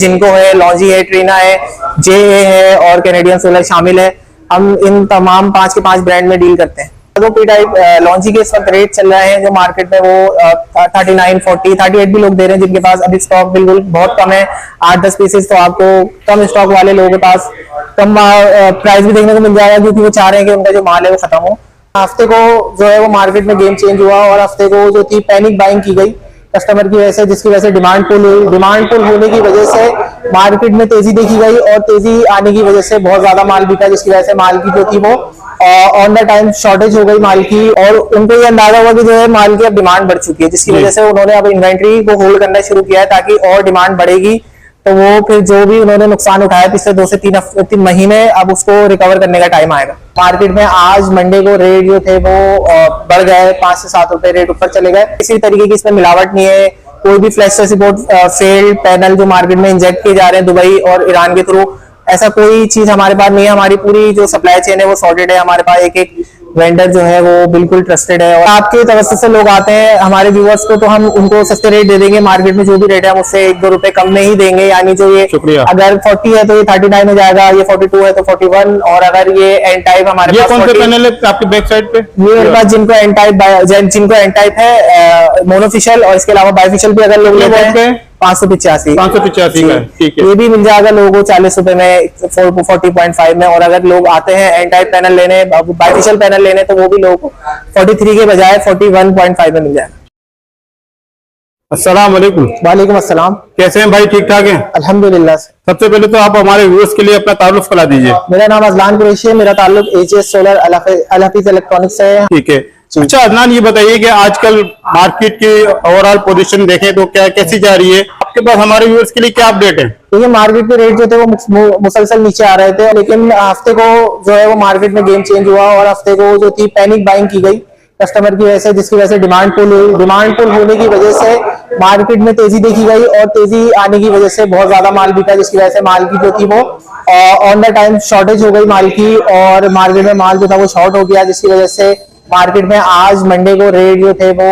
जिनको है, लॉन्जी है, ट्रीना है, JA है और कैनेडियन सोलर शामिल है। हम इन तमाम 5 के 5 ब्रांड में डील करते हैं। तो पी टाइप लॉन्जी के इस वक्त रेट चल रहे हैं जो मार्केट में वो 39, 40, 38 भी लोग दे रहे हैं, जिनके पास अभी स्टॉक बिल्कुल बहुत कम है, 8-10 पीसेस। तो आपको कम स्टॉक वाले लोगों के पास कम प्राइस भी देखने को मिल जाएगा, क्योंकि वो चाह रहे हैं कि उनका जो माल है वो खत्म हो। हफ्ते को जो है वो मार्केट में गेम चेंज हुआ और हफ्ते को जो थी पैनिक बाइंग की गई कस्टमर की वजह से, जिसकी वजह से डिमांड पुल हुई। डिमांड पुल होने की वजह से मार्केट में तेजी देखी गई और तेजी आने की वजह से बहुत ज्यादा माल बिका, जिसकी वजह से माल की जो थी वो ऑन द टाइम शॉर्टेज हो गई माल की। और उनको ये अंदाजा हुआ कि जो है माल की अब डिमांड बढ़ चुकी है, जिसकी वजह से उन्होंने अब इन्वेंट्री को होल्ड करना शुरू किया है ताकि और डिमांड बढ़ेगी तो वो फिर जो भी उन्होंने नुकसान उठाया पिछले 2 से 3 महीने, अब उसको रिकवर करने का टाइम आएगा। मार्केट में आज मंडे को रेट जो थे वो बढ़ गए, 5 से 7 रुपए रेट ऊपर चले गए। किसी तरीके की इसमें मिलावट नहीं है। कोई भी फ्लैश सपोर्ट फेल्ड पैनल जो मार्केट में इंजेक्ट किए जा रहे हैं दुबई और ईरान के थ्रू, ऐसा कोई चीज हमारे पास नहीं है। हमारी पूरी जो सप्लाई चेन है वो सॉर्टेड है। हमारे पास एक वेंडर जो है वो बिल्कुल ट्रस्टेड है और आपके तवज्जो से लोग आते हैं हमारे व्यूअर्स को, तो हम उनको सस्ते रेट दे देंगे। मार्केट में जो भी रेट है हम उससे 1-2 रुपए कम में ही देंगे। यानी जो ये अगर 40 है तो ये 39 हो जाएगा, ये 42 है तो 41, और अगर ये एन टाइप हमारे पास कौन से पैनल है आपकी बैक साइड पे? ये मेरे पास जिनको एन टाइप है मोनोफिशियल, और इसके अलावा बाइफिशियल भी अगर लोग लेते हैं 585 का, ठीक है। ये भी मिल जाएगा लोगों को 40 रुपए में 40.5 में। और अगर लोग आते हैं एन टाइप पैनल लेने, बाइफिशियल पैनल लेने, तो वो भी लोगों को 43 के बजाय 41.5 में मिल जाएगा। अस्सलाम वालेकुम। वालेकुम अस्सलाम। कैसे हैं भाई? ठीक ठाक हैं अल्हम्दुलिल्लाह। सबसे पहले तो आप हमारे व्यूअर्स के लिए अपना तारुफ करा दीजिए। मेरा नाम अजलान कुरैशी है, मेरा ताल्लुक AJS सोलर अल हफीज इलेक्ट्रॉनिक्स से है। ठीक है। अच्छा अदनान, ये बताइए कि आजकल मार्केट की ओवरऑल पोजीशन देखें तो क्या कैसी जा रही है? आपके पास हमारे व्यूअर्स के लिए क्या अपडेट है? देखिए, मार्केट के रेट जो थे वो मुसलसल नीचे आ रहे थे, लेकिन हफ्ते को जो है वो मार्केट में गेम चेंज हुआ और हफ्ते को जो थी पैनिक बाइंग की गई कस्टमर की वजह से, जिसकी वजह से डिमांड पुल हुई। डिमांड पुल होने की वजह से मार्केट में तेजी देखी गई और तेजी आने की वजह से बहुत ज्यादा माल बिका, जिसकी वजह से माल की जो थी वो ऑन द टाइम शॉर्टेज हो गई माल की और मार्केट में माल जो था वो शॉर्ट हो गया, जिसकी वजह से मार्केट में आज मंडे को रेट जो थे वो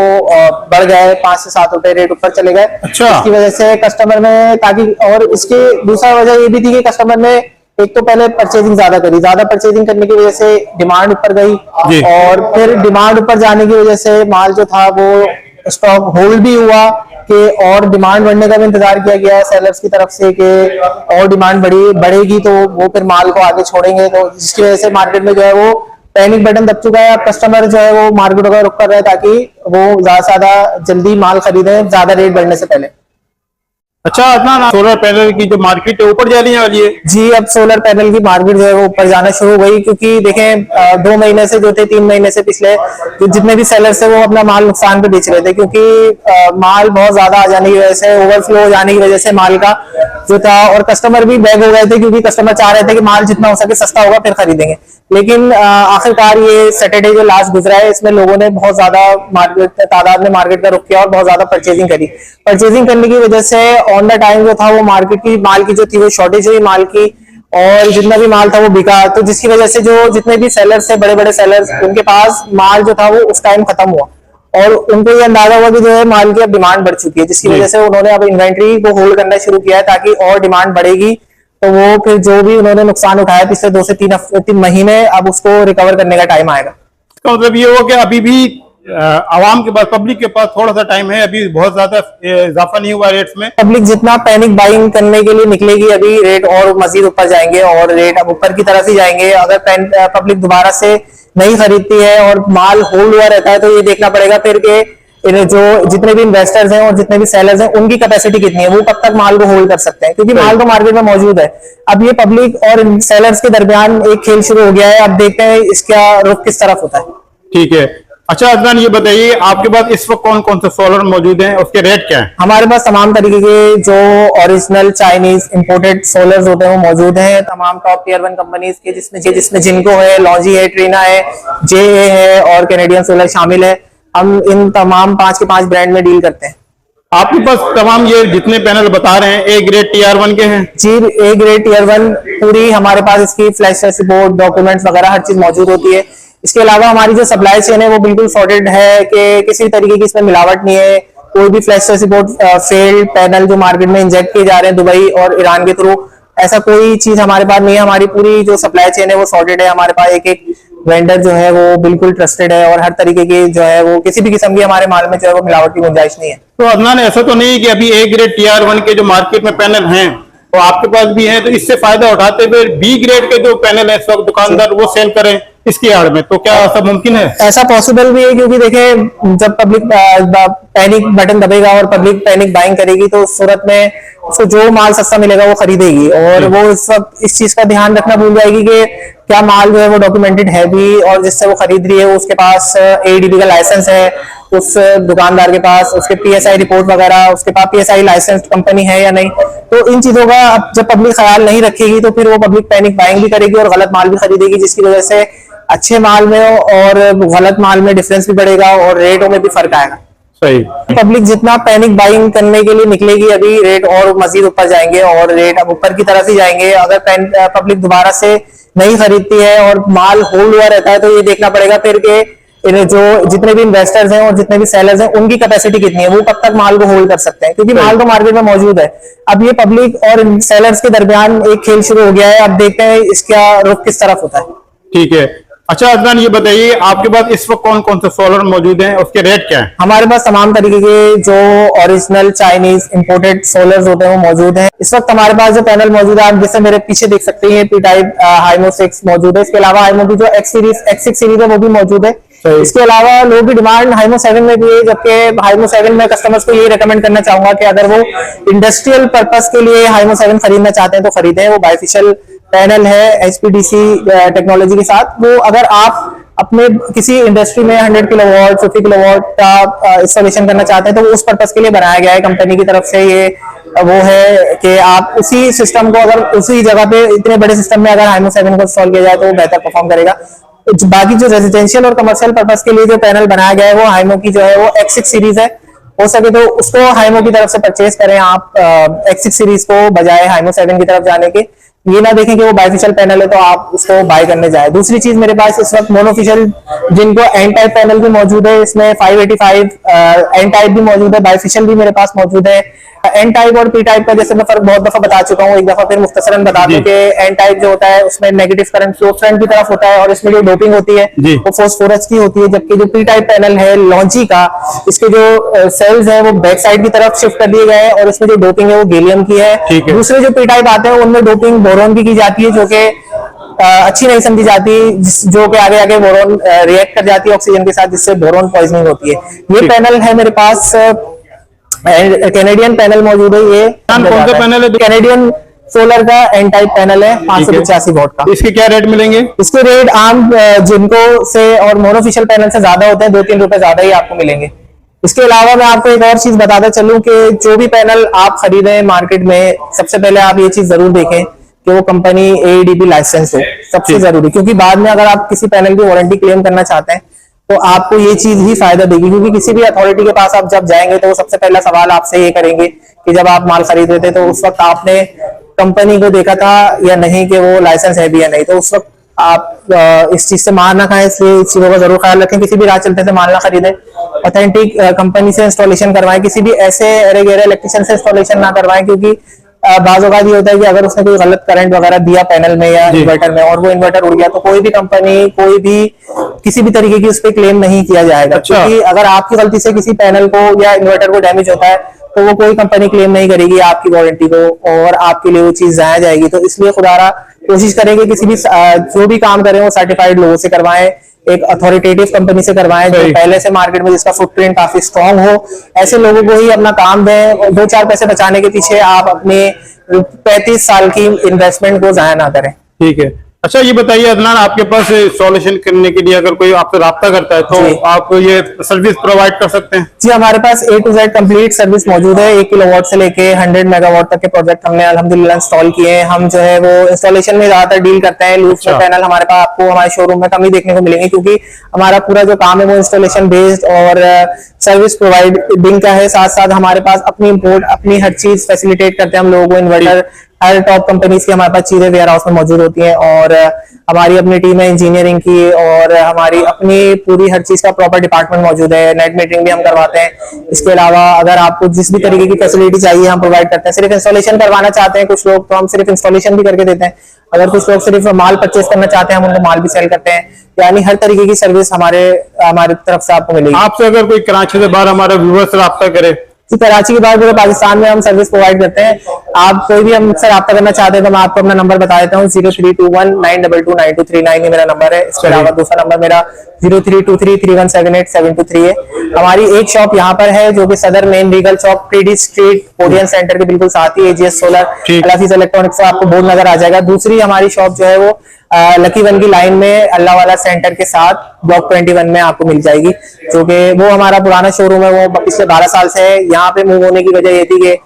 बढ़ गए, 5 से 7 रुपए रेट ऊपर चले गए। अच्छा। इसकी वजह से कस्टमर में ताकि, और इसके दूसरा वजह ये भी थी कि कस्टमर ने एक तो पहले परचेजिंग ज्यादा करी, ज्यादा परचेजिंग करने की वजह से डिमांड ऊपर गई और फिर डिमांड ऊपर जाने की वजह से माल जो था वो स्टॉक होल्ड भी हुआ कि और डिमांड बढ़ने का भी इंतजार किया गया है सेलर्स की तरफ से कि और डिमांड बढ़ेगी तो वो फिर माल को आगे छोड़ेंगे, तो जिसकी वजह से मार्केट में जो है वो पैनिक बटन दब चुका है। अब कस्टमर जो है वो मार्केट का रुख कर रहे हैं ताकि वो ज्यादा से ज्यादा जल्दी माल खरीदे ज्यादा रेट बढ़ने से पहले। अच्छा अदनान, सोलर पैनल की जो मार्केट है ऊपर जाने वाली है? जी, अब सोलर पैनल की मार्केट जो है वो ऊपर जाना शुरू हो गई, क्योंकि देखें 2 महीने से जो थे 3 महीने से पिछले जो जितने भी सेलर्स थे वो अपना माल नुकसान पे बेच रहे थे, क्योंकि माल बहुत ज्यादा आ जाने की वजह से, ओवरफ्लो हो जाने की वजह से माल का जो था, और कस्टमर भी बैग हो गए थे क्योंकि कस्टमर चाह रहे थे कि माल जितना हो सके सस्ता होगा फिर खरीदेंगे। लेकिन आखिरकार ये सैटरडे जो लास्ट गुजरा है इसमें लोगों ने बहुत ज्यादा तादाद में मार्केट का रुख किया और बहुत ज्यादा परचेजिंग करी। परचेजिंग करने की वजह से ऑन द टाइम जो था वो मार्केट की माल की जो थी वो शॉर्टेज हुई माल की और जितना भी माल था वो बिका, तो जिसकी वजह से जो जितने भी सेलर्स थे बड़े बड़े सेलर्स, उनके पास माल जो था वो उस टाइम खत्म हुआ और उनको ये अंदाजा हुआ कि जो है माल की अब डिमांड बढ़ चुकी है, जिसकी वजह से उन्होंने अब इन्वेंट्री को होल्ड करना शुरू किया है ताकि और डिमांड बढ़ेगी तो वो फिर जो भी उन्होंने नुकसान उठाया पिछले 2 से 3 महीने, अब उसको रिकवर करने का टाइम आएगा। इसका मतलब ये हो कि अभी भी आवाम के पास, पब्लिक के पास थोड़ा सा टाइम है, अभी बहुत ज्यादा इजाफा नहीं हुआ रेट्स में। पब्लिक जितना पैनिक बाइंग करने के लिए निकलेगी अभी रेट और मजीद ऊपर जाएंगे और रेट अब ऊपर की तरफ ही जाएंगे। अगर पब्लिक दोबारा से नहीं खरीदती है और माल होल्ड हुआ रहता है तो ये देखना पड़ेगा फिर के जो जितने भी इन्वेस्टर्स हैं और जितने भी सेलर्स हैं उनकी कैपेसिटी कितनी है, वो कब तक माल को होल्ड कर सकते हैं, क्योंकि माल तो मार्केट में मौजूद है। अब ये पब्लिक और सेलर्स के दरमियान एक खेल शुरू हो गया है, अब देखते हैं इसका रुख किस तरफ होता है। ठीक है। अच्छा अदनान, ये बताइए आपके पास इस वक्त कौन कौन से सोलर मौजूद हैं, उसके रेट क्या है? हमारे पास तमाम तरीके के जो ओरिजिनल चाइनीज इंपोर्टेड सोलर्स होते हैं वो मौजूद हैं, तमाम टॉप टियर 1 कंपनीज के, जिसमें जिनको है, लॉन्जी है, ट्रीना है, JA है और कैनेडियन सोलर शामिल है। हम इन तमाम 5 के 5 ब्रांड में डील करते हैं। आपके पास तमाम ये जितने पैनल बता रहे हैं A ग्रेड TR1 के हैं? जी, A ग्रेड TR1 पूरी हमारे पास इसकी फ्लैश सपोर्ट, डॉक्यूमेंट्स वगैरह हर चीज मौजूद होती है। इसके अलावा हमारी जो सप्लाई चेन है वो बिल्कुल सॉर्टेड है कि किसी तरीके की इसमें मिलावट नहीं है। कोई भी फ्लैश सपोर्ट फेल्ड पैनल जो मार्केट में इंजेक्ट किए जा रहे हैं दुबई और ईरान के थ्रू, ऐसा कोई चीज हमारे पास नहीं है। हमारी पूरी जो सप्लाई चेन है वो सॉर्टेड है। हमारे पास एक एक वेंडर जो है वो बिल्कुल ट्रस्टेड है और हर तरीके की जो है वो किसी भी किस्म की हमारे माल में जो है वो मिलावट की गुंजाइश नहीं है। तो अदनान, ऐसा तो नहीं है कि अभी ए ग्रेड TR1 के जो मार्केट में पैनल हैं तो आपके पास भी हैं, तो इससे फायदा उठाते हुए बी ग्रेड के जो पैनल है इस वक्त दुकानदार वो सेल करें इसकी आड़ में, तो क्या ऐसा मुमकिन है? ऐसा पॉसिबल भी है, क्योंकि देखें जब पब्लिक पैनिक बटन दबेगा और पब्लिक पैनिक बाइंग करेगी तो उस सूरत में उसको जो माल सस्ता मिलेगा वो खरीदेगी, और वो इस वक्त इस चीज का ध्यान रखना भूल जाएगी कि क्या माल जो है वो डॉक्यूमेंटेड है भी, और जिससे वो खरीद रही है उसके पास ADB का लाइसेंस है, उस दुकानदार के पास उसके PSI रिपोर्ट वगैरह, उसके पास PSI लाइसेंस्ड कंपनी है या नहीं। तो इन चीजों का अब जब पब्लिक ख्याल नहीं रखेगी तो फिर वो पब्लिक पैनिक बाइंग भी करेगी और गलत माल भी खरीदेगी, जिसकी वजह से अच्छे माल में और गलत माल में डिफरेंस भी बढ़ेगा और रेटों में भी फर्क आएगा। सही। पब्लिक जितना पैनिक बाइंग करने के लिए निकलेगी अभी रेट और मजीद ऊपर जाएंगे और रेट अब ऊपर की तरफ ही जाएंगे। अगर पब्लिक दोबारा से नहीं खरीदती है और माल होल्ड हुआ रहता है तो ये देखना पड़ेगा फिर कि जो जितने भी इन्वेस्टर्स हैं और जितने भी सेलर्स हैं उनकी कैपेसिटी कितनी है, वो कब तक माल को होल्ड कर सकते हैं, क्योंकि माल तो मार्केट में मौजूद है। अब ये पब्लिक और सेलर्स के दरमियान एक खेल शुरू हो गया है, अब देखते हैं इसका रुख किस तरफ होता है। ठीक है। अच्छा अदनान, ये बताइए आपके पास इस वक्त कौन कौन से सोलर मौजूद हैं, उसके रेट क्या है? हमारे पास तमाम तरीके के जो ओरिजिनल चाइनीज इंपोर्टेड सोलर्स होते हैं वो मौजूद हैं। इस वक्त हमारे पास जो पैनल मौजूद है आप जैसे मेरे पीछे देख सकते हैं P टाइप हाइमो 6 मौजूद है। इसके अलावा हाइमो की जो X6 सीरीज है वो भी मौजूद है। इसके अलावा लोगों की डिमांड हाइमो 7 में भी है, जबकि हाइमो 7 में कस्टमर्स को ये रेकमेंड करना चाहूंगा कि अगर वो इंडस्ट्रियल पर्पस के लिए हाइमो 7 खरीदना चाहते हैं तो खरीदें। वो बाइफिशियल पैनल है HPDC टेक्नोलॉजी के साथ। वो अगर आप अपने किसी इंडस्ट्री में 100 किलोवाट 50 किलोवाट का इंस्टॉलेशन करना चाहते हैं तो उस पर्पस के लिए बनाया गया है कंपनी की तरफ से। ये वो है कि आप उसी सिस्टम को अगर उसी जगह पे इतने बड़े सिस्टम में अगर हाइमो 7 को इंस्टॉल किया जाए तो वो बेहतर परफॉर्म करेगा। बाकी जो रेजिडेंशियल और कमर्शियल पर्पस के लिए जो पैनल बनाया गया है वो हाइमो की जो है वो X6 सीरीज है। हो सके तो उसको हाइमो की तरफ से परचेज करें आप X6 सीरीज को, बजाय हाइमो 7 की तरफ जाने के। ये ना देखें कि वो बाइफिशियल पैनल है तो आप उसको बाय करने जाए। दूसरी चीज मेरे पास इस वक्त मोनोफिशियल जिनको एन टाइप पैनल भी मौजूद है, इसमें 585 एन टाइप भी मौजूद है, बाइफिशियल भी मेरे पास मौजूद है। एन टाइप और P टाइप का जैसे मैं फर्क बहुत दफा बता चुका हूँ, एक दफा फिर मुख्तसरन बता दूं कि एन टाइप जो होता है उसमें नेगेटिव करंट फ्लो फ्रंट की तरफ होता है और इसमें जो डोपिंग होती है वो फास्फोरस की होती है, जबकि जो P टाइप पैनल है लॉन्ची का, इसके जो सेल्स है वो बैक साइड की तरफ शिफ्ट कर दिए गए हैं और इसमें जो डोपिंग है वो गैलियम की है। दूसरे जो P टाइप आते हैं उनमें डोपिंग बोरॉन की जाती है, जो कि अच्छी नहीं समझी जाती, जो कि आगे आगे बोरॉन रिएक्ट कर जाती है ऑक्सीजन के साथ, जिससे बोरॉन पॉइजनिंग होती है। ये पैनल है मेरे पास, कैनेडियन पैनल मौजूद है। ये कौन सा पैनल है? कैनेडियन सोलर का एन टाइप पैनल है 585 वॉट का। इसके क्या रेट मिलेंगे? इसके रेट आम जिनको से और मोनोफिशियल पैनल से ज्यादा होते हैं, 2-3 रुपए ज्यादा ही आपको मिलेंगे। इसके अलावा मैं आपको एक और चीज बताता चलूं कि जो भी पैनल आप खरीदें मार्केट में, सबसे पहले आप ये चीज जरूर देखें कि वो कंपनी ADB लाइसेंस हो, सबसे जरूरी, क्योंकि बाद में अगर आप किसी पैनल की वारंटी क्लेम करना चाहते हैं तो आपको ये चीज ही फायदा देगी, क्योंकि किसी भी अथॉरिटी के पास आप जब जाएंगे तो वो सबसे पहला सवाल आपसे ये करेंगे कि जब आप माल खरीद रहे थे तो उस वक्त आपने कंपनी को देखा था या नहीं कि वो लाइसेंस है भी या नहीं। तो उस वक्त आप इस चीज से मार ना खाएं, इसलिए इस चीजों का जरूर ख्याल रखें। किसी भी राह चलते से माल ना खरीदें, ऑथेंटिक कंपनी से इंस्टॉलेशन करवाएं, किसी भी ऐसे गहरे इलेक्ट्रिशियन से इंस्टॉलेशन ना करवाएं, क्योंकि बाज़ औक़ात ये होता है कि अगर उसने कोई गलत करंट वगैरह दिया पैनल में या इन्वर्टर में और वो इन्वर्टर उड़ गया तो कोई भी कंपनी कोई भी किसी भी तरीके की उस पर क्लेम नहीं किया जाएगा। क्योंकि अगर आपकी गलती से किसी पैनल को या इन्वर्टर को डैमेज होता है तो वो कोई कंपनी क्लेम नहीं करेगी आपकी वारंटी को और आपके लिए वो चीज जाया जाएगी। तो इसलिए खुदारा कोशिश करेंगे किसी भी जो भी काम करें वो सर्टिफाइड लोगों से करवाएं, एक अथॉरिटेटिव कंपनी से करवाएं जो पहले से मार्केट में जिसका फुटप्रिंट काफी स्ट्रांग हो। ऐसे लोगों को ही अपना काम दें, 2-4 पैसे बचाने के पीछे आप अपने 35 साल की इन्वेस्टमेंट को जाया ना करें। ठीक है। अच्छा ये बताइए अदनान, आपके पास इंस्टॉलेशन करने के लिए अगर कोई आपसे राब्ता करता है तो आप ये सर्विस प्रोवाइड कर सकते हैं? जी, हमारे पास A to Z complete service मौजूद है। 1 किलोवाट से लेके 100 मेगावाट तक के प्रोजेक्ट हमने अल्हम्दुलिल्लाह इंस्टॉल किए हैं। हम जो है वो इंस्टॉलेशन में ज्यादातर डील करते हैं। लूप में पैनल हमारे पास आपको हमारे शोरूम में कम ही देखने को मिलेंगे, क्योंकि हमारा पूरा जो काम है वो इंस्टॉलेशन बेस्ड और सर्विस प्रोवाइडिंग का है। साथ साथ हमारे पास अपनी इंपोर्ट, अपनी हर चीज फैसिलिटेट करते हैं हम लोगों को। इन्वर्टर हर टॉप कंपनीज की हमारे पास चीजें वेयर हाउस में मौजूद होती हैं। और हमारी अपनी टीम है इंजीनियरिंग की, और हमारी अपनी पूरी हर चीज का प्रॉपर डिपार्टमेंट मौजूद है। नेट मीटरिंग भी हम करवाते हैं। इसके अलावा अगर आपको जिस भी तरीके की फैसिलिटी चाहिए हम प्रोवाइड करते हैं। सिर्फ इंस्टॉलेशन करवाना चाहते हैं कुछ लोग, तो हम सिर्फ इंस्टॉलेशन भी करके देते हैं। अगर कुछ लोग सिर्फ माल परचेज करना चाहते हैं, हम उनको माल भी सेल करते हैं। यानी हर तरीके की सर्विस हमारे तरफ से आपको मिलेगी। आपसे अगर कोई कराची से बाहर हमारे व्यूअर्स रब्ता करे, कराची के बाद पूरे पाकिस्तान में हम सर्विस प्रोवाइड करते हैं। आप कोई भी हमसे रब्ता करना चाहते हैं तो मैं आपको अपना नंबर बता देता हूँ। 0321922923 ये मेरा नंबर है। इसके अलावा दूसरा नंबर मेरा 0323317872 है। हमारी एक शॉप यहाँ पर है जो कि सदर मेन लीगल चौक पीडी स्ट्रीट ओडियन सेंटर के बिल्कुल साथ ही एजीएस सोलर अलाफीज इलेक्ट्रॉनिक्स का आपको बोर्ड नजर आ जाएगा। दूसरी हमारी शॉप जो है वो लकी वन की लाइन में अल्लाह वाला सेंटर के साथ ब्लॉक 21 में आपको मिल जाएगी, जो कि वो हमारा पुराना शोरूम है। वो पिछले 12 साल से है। यहाँ पे मूव होने की वजह ये थी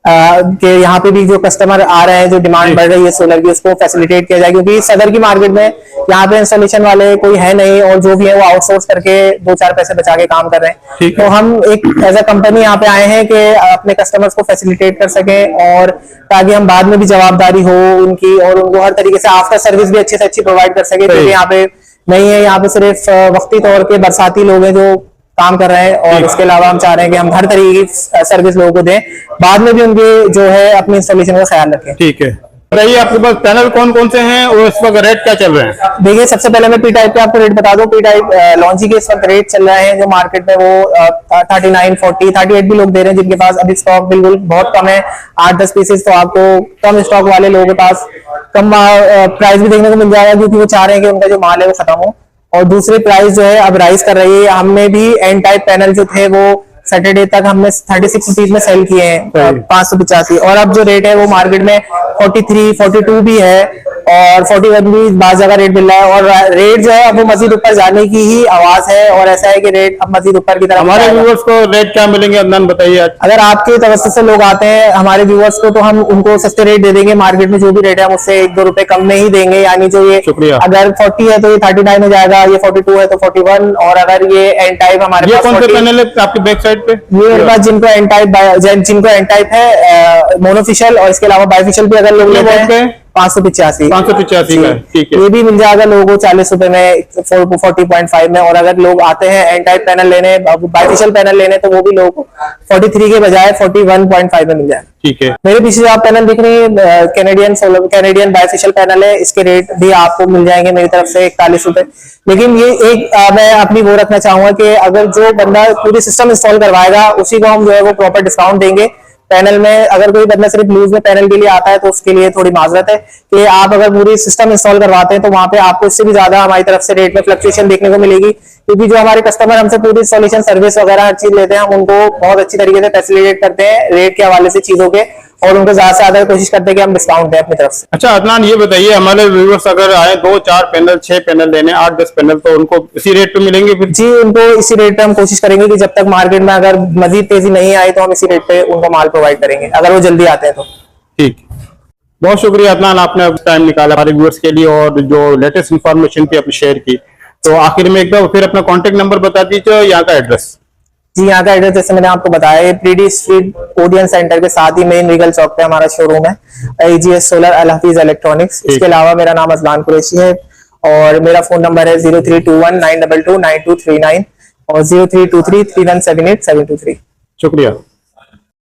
कि यहाँ पे भी जो कस्टमर आ रहे हैं, जो डिमांड बढ़ रही है सोलर की, उसको फैसिलिटेट किया जाए। क्योंकि सदर की मार्केट में यहाँ पे इंस्टॉलेशन वाले कोई है नहीं, और जो भी है वो आउटसोर्स करके 2-4 पैसे बचा के काम कर रहे हैं। तो हम एक एज अ कंपनी यहाँ पे आए हैं कि अपने कस्टमर्स को फैसिलिटेट कर सकें, और ताकि हम बाद में भी जवाबदारी हो उनकी, और उनको हर तरीके से आफ्टर सर्विस भी अच्छे से अच्छी प्रोवाइड कर सके। क्योंकि यहाँ पे नहीं है, यहाँ पे सिर्फ वक्ती तौर पे बरसाती लोग हैं जो काम कर रहे हैं, और इसके अलावा हम चाह रहे हैं कि हम हर तरीके की सर्विस लोगों को दें, बाद में भी उनके जो है अपनी इंस्टॉलेशन का ख्याल रखें। ठीक है। बताइए आपके पास पैनल कौन कौन से हैं और इस वक्त रेट क्या चल रहे हैं? देखिए, सबसे पहले मैं पी टाइप के आपको रेट बता दूं। पी टाइप लॉन्ची के इस वक्त रेट चल रहे हैं जो मार्केट में वो 39, 40, 38 भी लोग दे रहे हैं, जिनके पास अभी स्टॉक बिल्कुल बहुत कम है, 8-10 पीसेस। तो आपको कम स्टॉक वाले लोगों के पास कम प्राइस भी देखने को मिल जाएगा, क्योंकि वो चाह रहे हैं कि उनका जो माल है वो खत्म हो। और दूसरी प्राइस जो है अब राइज कर रही है। हमने भी एन टाइप पैनल जो थे वो सैटरडे तक हमने 36 रुपीज में सेल किए हैं, 585। और अब जो रेट है वो मार्केट में 43, 42 भी है, और 41 भी बाज़ जगह रेट मिल रहा है। और रेट जो है अब वो मजीद ऊपर जाने की ही आवाज है, और ऐसा है कि रेट अब मजीद ऊपर की तरफ। हमारे व्यूअर्स को रेट क्या मिलेंगे अदनान बताइए। अगर आपके तवज्जो से लोग आते हैं हमारे व्यूअर्स को, तो हम उनको सस्ते रेट दे देंगे। मार्केट में जो भी रेट है हम उससे 1-2 रुपए कम में ही देंगे। यानी जो ये अगर 40 है तो ये 39 हो जाएगा, ये 42 है तो 41। और अगर ये एन टाइप हमारे पास, कौन से पैनल है आपकी बैक साइड पे? ये मेरे पास जिनको एन टाइप है मोनोफिशियल, और इसके अलावा बाइफिशियल भी अगर लोग लेते हैं 585 का। ठीक है। ये भी मिल जाएगा लोगों को 40 रुपए में 40.5 में। और अगर लोग आते हैं एन टाइप पैनल लेने, बाइफिशियल पैनल लेने, तो वो भी लोगों को 43 के बजाय 41.5 में मिल जाएगा। ठीक है। मेरे पीछे जो आप पैनल दिख रही है कैनेडियन बाइफिशियल पैनल है। इसके रेट भी आपको मिल जाएंगे मेरी तरफ से 41 रुपए। लेकिन ये एक मैं अपनी वो रखना चाहूंगा कि अगर जो बंदा पूरी सिस्टम इंस्टॉल करवाएगा उसी को हम जो है वो प्रॉपर डिस्काउंट देंगे पैनल में। अगर कोई बंदा सिर्फ लूज में पैनल के लिए आता है तो उसके लिए थोड़ी माजरत है कि आप अगर पूरी सिस्टम इंस्टॉल करवाते हैं तो वहां पे आपको इससे भी ज्यादा हमारी तरफ से रेट में फ्लक्चुएशन देखने को मिलेगी। क्योंकि जो हमारे कस्टमर हमसे पूरी इंस्टॉलेशन सर्विस वगैरह हर चीज लेते हैं, हम उनको बहुत अच्छी तरीके से फैसिलिटेट करते हैं रेट के हवाले से चीजों के, और उनको ज्यादा से ज्यादा कोशिश करते हैं कि हम डिस्काउंट दें अपनी तरफ से। अच्छा अदनान, ये बताइए हमारे व्यूअर्स अगर आए 2-4 पैनल 6 पैनल लेने 8-10 पैनल, तो उनको इसी रेट पे मिलेंगे फिर? जी, उनको इसी रेट पे हम कोशिश करेंगे कि जब तक मार्केट में अगर मजीद तेजी नहीं आई तो हम इसी रेट पे उनको माल प्रोवाइड करेंगे, अगर वो जल्दी आते हैं तो। ठीक, बहुत शुक्रिया अदनान, आपने टाइम निकाला हमारे व्यूअर्स के लिए और जो लेटेस्ट इन्फॉर्मेशन थी आपने शेयर की। तो आखिर में एक बार फिर अपना कॉन्टेक्ट नंबर बता दीजिए, यहाँ का एड्रेस। जी, यहाँ का एड्रेस जैसे मैंने आपको बताया पीडी स्ट्रीट ओडियन सेंटर के साथ ही मेन रीगल चौक पे हमारा शोरूम है, एजीएस सोलर अल-हफीज इलेक्ट्रॉनिक्स। इसके अलावा मेरा नाम अजलान कुरैशी है और मेरा फोन नंबर है 0321922923 और 0323317872 3। शुक्रिया।